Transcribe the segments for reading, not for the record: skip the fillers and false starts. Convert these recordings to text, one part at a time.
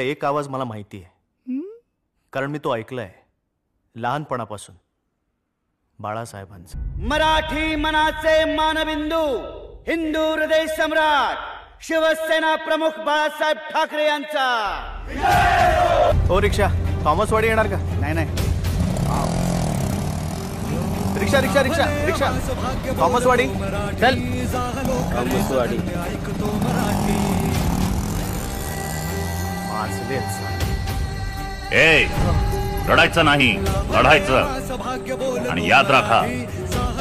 एक आवाज मला माहिती आहे, कारण मी तो ऐकलाय लहानपणापासून. बाळासाहेबांचा. मराठी मनाचे मानबिंदू, हिंदू हृदय सम्राट, शिवसेना प्रमुख बाळासाहेब ठाकरे यांचा. हो रिक्षा, थॉमसवाडी येणार का? नाही नाही, रिक्षा रिक्षा रिक्षा रिक्षा थॉमसवाडी. चल थॉमसवाडी. ए, रडायचं नाही, लढायचं. आणि याद राखा,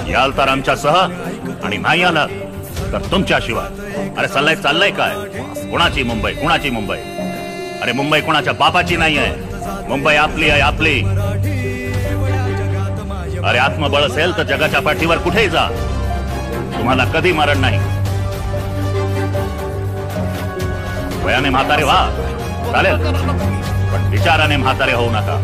याल तर आमच्यासह आणि नाही आला तर तुमच्याशिवाय. अरे चाललंय काय? कुणाची मुंबई, कुणाची मुंबई? अरे मुंबई कुणाच्या बापाची नाही आहे, मुंबई आपली आहे, आपली. अरे आत्मबळ असेल तर जगाच्या पाठीवर कुठेही जा, तुम्हाला कधी मरण नाही. वयाने म्हातारे व्हा चालेल, पण विचाराने म्हातारे होऊ नका.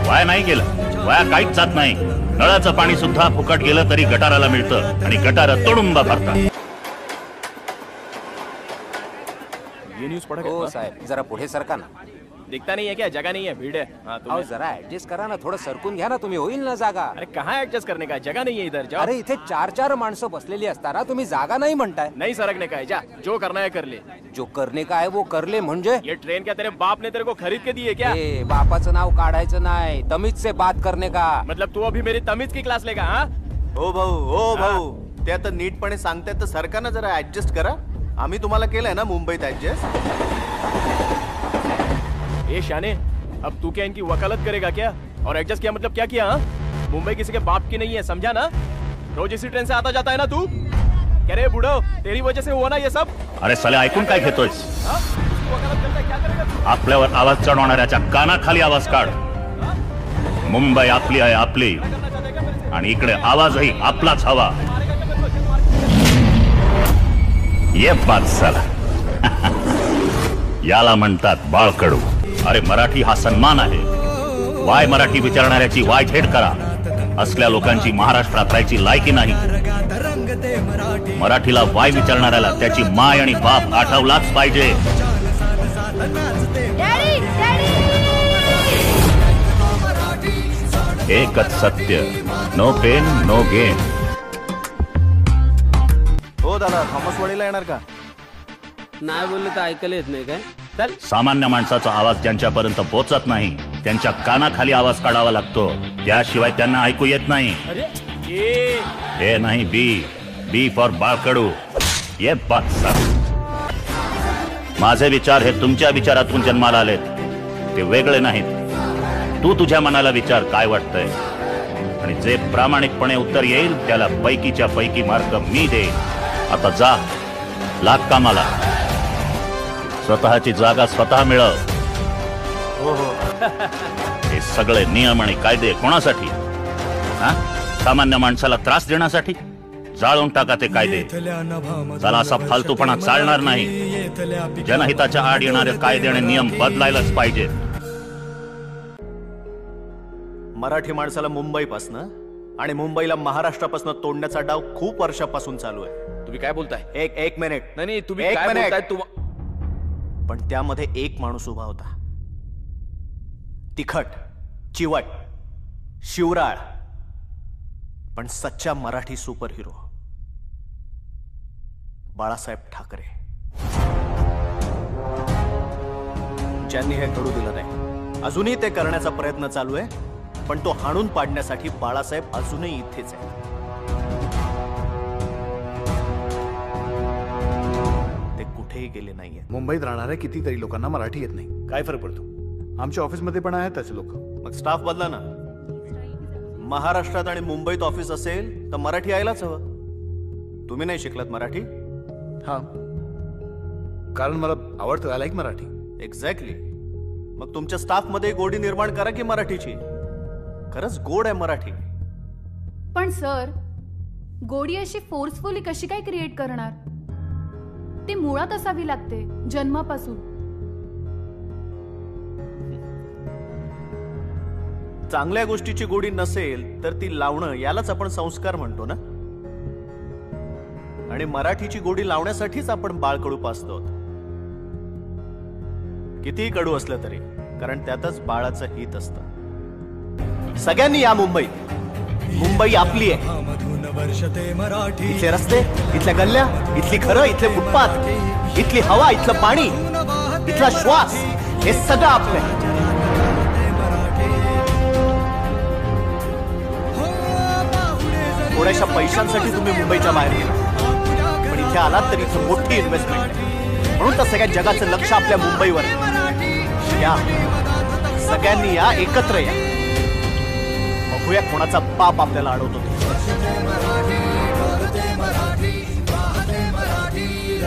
वाया नाही गेलं, वाया काहीच जात नाही. नळाचं पाणी सुद्धा फुकट गेलं तरी गटाराला मिळतं आणि गटार तुडुंब भरतात. ये न्यूज पढ़ा हो साहेब, जरा पुढे सरका ना. दिखता नहीं है क्या? जगह नहीं है, भीड़ है. हाँ अहो जरा ऍडजस्ट करा ना, थोडं सरकून घ्या ना तुम्ही, होईल ना जागा. अरे कहाँ एडजस्ट करने का है? जगह नहीं है इधर. जाओ. अरे इथे 4-4 माणसं बसलेली असताना तुम्ही जागा नाही म्हणताय. नहीं सरकने का है, जा. जो करना है कर ले. जो करने का है वो कर ले म्हणजे? ये ट्रेन क्या तेरे बाप ने तेरे को खरीद के दी है क्या? ए, बापाचं नाव काढायचं नाही, तमीज से बात करने का. मतलब तू अभी मेरी तमीज की क्लास लेगा? हाँ हो भाऊ, ते आता नीटपणे सांगतायत तर सरकारनं जरा ऍडजस्ट करा. आम्ही तुम्हाला केलंय ना मुंबईत ऍडजस्ट. ए शाने, अब तू क्या इनकी वकालत करेगा क्या? और एडजस्ट किया मतलब क्या किया? हाँ, मुंबई किसी के बाप की नहीं है, समझा ना? रोज इसी ट्रेन से आता जाता है ना तू. क्या रे बुढ़ो, तेरी वजह से हुआ ना ये सब. अरे साले ऐकून काय घेतोयस? वकालत करता है, क्या करेगा तू? आपल्यावर आवाज चढवणाऱ्याच्या कानाखाली आवाज काढ. मुंबई आपली आहे, आपली. आणि इकडे आवाजही आपलाच हवा. ये बात साला. याला म्हणतात बाळकडू. अरे मराठी हा सन्मान आहे. वाय मराठी विचारणाऱ्याची वाय थेट करा. असल्या लोकांची महाराष्ट्रात राहायची लायकी नाही. मराठीला वाय विचारणाऱ्याला त्याची माय आणि बाप आठवलाच पाहिजे. एकच सत्य, नो पेन नो गेन. हो दादा, थॉमसवाडीला येणार का? नाही बोलले तर ऐकायला येत नाही काय? चल. सामान्य माणसाचा आवाज ज्यांच्यापर्यंत पोहोचत नाही त्यांच्या कानाखाली आवाज काढावा लागतो, त्याशिवाय त्यांना ऐकू येत नाही. ए नाही, बी फॉर बाळकडू. ये बात सर. माझे विचार हे तुमच्या विचारातून जन्माला आलेत, ते वेगळे नाहीत. तू तुझ्या मनाला विचार काय वाटतंय, आणि जे प्रामाणिकपणे उत्तर येईल त्याला पैकीच्या पैकी मार्क मी देईन. आता जा, लाग कामाला. स्वतःची जागा स्वतः मिळव. हे सगळे नियम आणि कायदे कोणासाठी? सामान्य माणसाला त्रास देण्यासाठी? जाळून टाका ते कायदे. चला, असा फालतूपणा चालणार नाही. जनहिताच्या आड येणारे कायदे आणि नियम बदलायलाच पाहिजे. मराठी माणसाला मुंबईपासनं आणि मुंबईला महाराष्ट्रापासून तोडण्याचा डाव खूप वर्षापासून चालू आहे. तुम्ही काय बोलताय? एक मिनिट. नाही, तुम्ही एक काय मिनिट. बोलताय? तू पण त्यामध्ये एक माणूस उभा होता, तिखट, चिवट, शिवराळ, पण सच्चा मराठी सुपर हिरो, बाळासाहेब ठाकरे. ज्यांनी हे घडू दिलं नाही. अजूनही ते करण्याचा प्रयत्न चालू आहे, पण तो हाणून पाडण्यासाठी बाळासाहेब अजूनही इथेच आहे. ते कुठेही गेले नाहीये. मुंबईत राहणाऱ्या कितीतरी लोकांना मराठी येत नाही. काय फरक पडतो? आमच्या ऑफिसमध्ये पण आहेत त्याचे लोक. मग स्टाफ बदला ना. महाराष्ट्रात आणि मुंबईत ऑफिस असेल तर मराठी यायलाच हवं. तुम्ही नाही शिकलात मराठी? हा, कारण मला आवडतं. I like Marathi. एक्झॅक्टली. मग तुमच्या स्टाफ मध्ये गोडी निर्माण करा की मराठीची. खरंच गोड आहे मराठी. पण सर, गोडी अशी फोर्सफुली कशी काय क्रिएट करणार? ती मुळात असावी लागते, जन्मापासून. चांगल्या गोष्टीची गोडी नसेल तर ती लावणं, यालाच आपण संस्कार म्हणतो ना. आणि मराठीची गोडी लावण्यासाठीच आपण बाळकडू पाचतो. कितीही कडू असलं तरी, कारण त्यातच बाळाचं हित असतं. सगळ्यांनी या मुंबईत. मुंबई आपली आहे. इथले रस्ते, इथल्या गल्ल्या, इथली घरं, इथले फुटपाथ, इथली हवा, इथलं पाणी, इथला श्वास, हे सगळं आपलं आहे. थोड्याशा पैशांसाठी तुम्ही मुंबईच्या बाहेर गेला, पण इथे आलात तर इथं मोठी इन्व्हेस्टमेंट आहे. म्हणून तर सगळ्या जगाचं लक्ष आपल्या मुंबईवर आहे. या सगळ्यांनी या, एकत्र या. बघूया कोणाचा बाप आपल्याला अडवतो.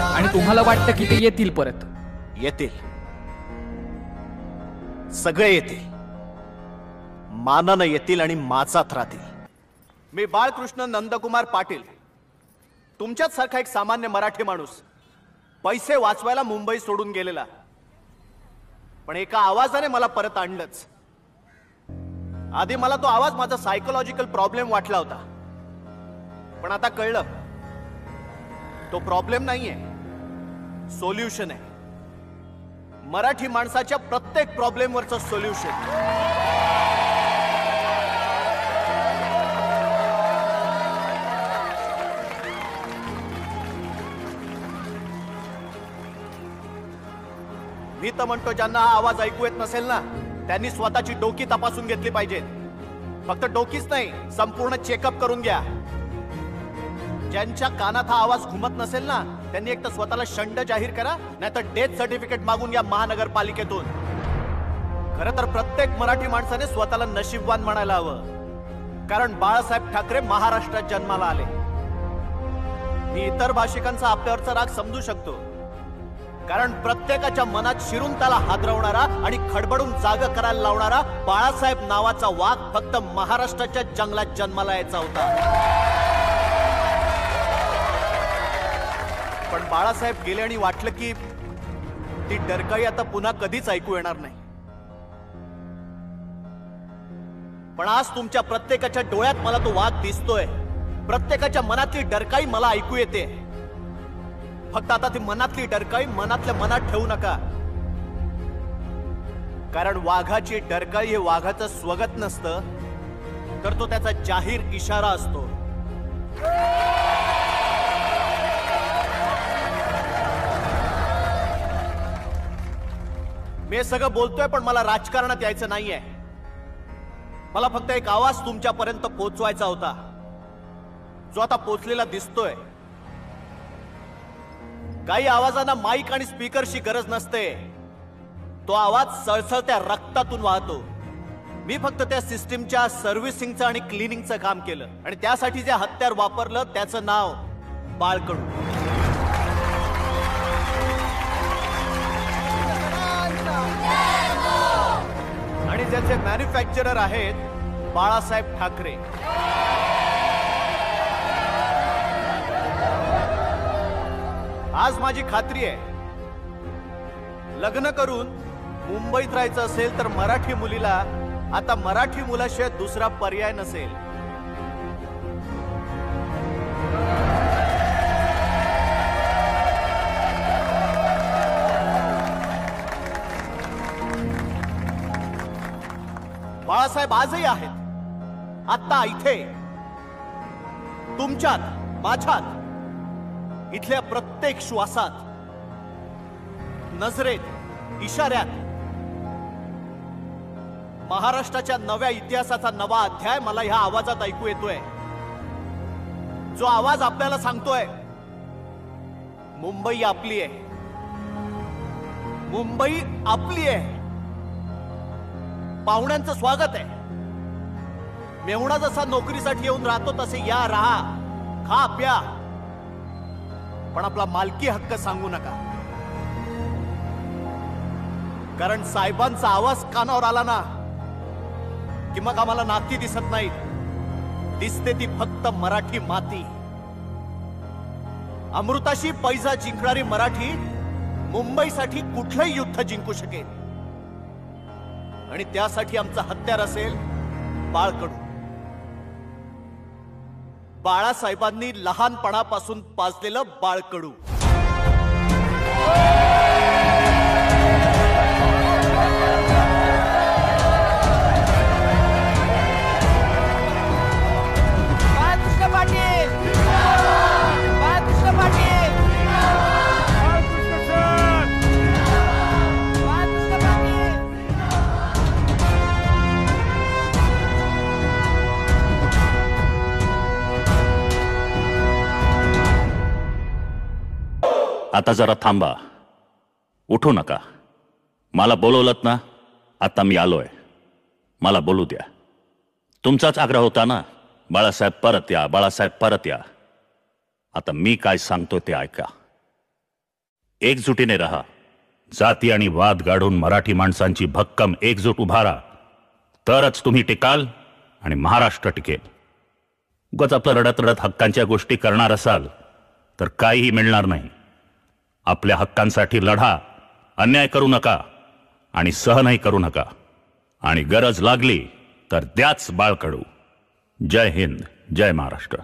आणि तुम्हाला वाटतं की ते येतील परत? येतील, सगळे येतील. मानानं येतील आणि माचात राहतील. मी बाळकृष्ण नंदकुमार पाटील, तुमच्याच सारखा एक सामान्य मराठी माणूस, पैसे वाचवायला मुंबई सोडून गेलेला. पण एका आवाजाने मला परत आणलंच. आधी मला तो आवाज माझा सायकोलॉजिकल प्रॉब्लेम वाटला होता, पण आता कळलं तो प्रॉब्लेम नाहीये, सोल्युशन आहे. मराठी माणसाच्या प्रत्येक प्रॉब्लेमवरचं सोल्युशन. मी तर म्हणतो, ज्यांना हा आवाज ऐकू येत नसेल ना, त्यांनी स्वतःची डोकी तपासून घेतली पाहिजे. फक्त डोकीच नाही, संपूर्ण चेकअप करून घ्या. ज्यांच्या कानात हा आवाज घुमत नसेल ना, त्यांनी एक तर स्वतःला शंड जाहीर करा, नाहीतर डेथ सर्टिफिकेट मागून घ्या महानगरपालिकेतून. खरं तर प्रत्येक मराठी माणसाने स्वतःला नशीबवान म्हणायला हवं, कारण बाळासाहेब ठाकरे महाराष्ट्रात जन्माला आले. मी इतर भाषिकांचा आपल्यावरचा राग समजू शकतो, कारण प्रत्येकाच्या मनात शिरून त्याला हादरवणारा आणि खडबडून जागा करायला लावणारा बाळासाहेब नावाचा वाघ फक्त महाराष्ट्राच्या जंगलात जन्माला यायचा होता. पण बाळासाहेब गेले आणि वाटलं की ती डरकाई आता पुन्हा कधीच ऐकू येणार नाही. पण आज तुमच्या प्रत्येकाच्या डोळ्यात मला तो वाघ दिसतोय. प्रत्येकाच्या मनातली डरकाई मला ऐकू येते. फक्त आता ती मनातली डरकाई मनातल्या मनात ठेवू नका, कारण वाघाची डरकाई हे वाघाचं स्वगत नसतं, तर तो त्याचा जाहीर इशारा असतो. मी सगळं बोलतोय, पण मला राजकारणात यायचं नाहीये. मला फक्त एक आवाज तुमच्यापर्यंत पोहोचवायचा होता, जो आता पोचलेला दिसतोय. काही आवाजांना माईक आणि स्पीकरची गरज नसते. तो आवाज सळसळत्या रक्तातून वाहतो. मी फक्त त्या सिस्टीमच्या सर्व्हिसिंगचं आणि क्लिनिंगचं काम केलं, आणि त्यासाठी जे हत्यार वापरलं त्याचं नाव बाळकडू. आणि ज्याचे मॅन्युफॅक्चरर आहेत बाळासाहेब ठाकरे. आज माझी खात्री आहे, लग्न करून मुंबईत राहायचं असेल तर मराठी मुलीला आता मराठी मुलाशिवाय दुसरा पर्याय नसेल. बाळासाहेब आजही आहेत, आता इथे, तुमच्यात, माझ्यात, इथल्या प्रत्येक श्वासात, नजरेत, इशाऱ्यात. महाराष्ट्राच्या नव्या इतिहासाचा नवा अध्याय मला ह्या आवाजात ऐकू येतोय. जो आवाज आपल्याला सांगतोय, मुंबई आपली आहे, मुंबई आपली आहे. पाहुण्यांचं स्वागत आहे. मेहुणा जसा नोकरीसाठी येऊन राहतो तसे या, राहा, खा, प्या, पण आपला मालकी हक्क सांगू नका. कारण साहेबांचा आवाज कानावर आला ना की मग आम्हाला नाती दिसत नाहीत, दिसते ती फक्त मराठी माती. अमृताशी पैजा जिंकणारी मराठी मुंबईसाठी कुठलंही युद्ध जिंकू शकेल, आणि त्यासाठी आमचं हत्यार असेल बाळकडू. बाळासाहेबांनी लहानपणापासून पाजलेलं बाळकडू. आता जरा थांबा, उठू नका. मला बोलवलत ना, आता मी आलोय. मला बोलू द्या. तुमचाच आग्रह होता ना, बाळासाहेब परत या, बाळासाहेब परत या. आता मी काय सांगतो ते ऐका. एकजुटीने रहा. जाती आणि वाद गाडून मराठी माणसांची भक्कम एकजूट उभारा. तरच तुम्ही टिकाल आणि महाराष्ट्र टिकेल. उगाच आपलं रडत रडत हक्कांच्या गोष्टी करणार असाल तर काहीही मिळणार नाही. आपल्या हक्कांसाठी लढा, अन्याय करू नका आणि सहनही करू नका. आणि गरज लागली तर द्याच बाळकडू. जय हिंद, जय महाराष्ट्र.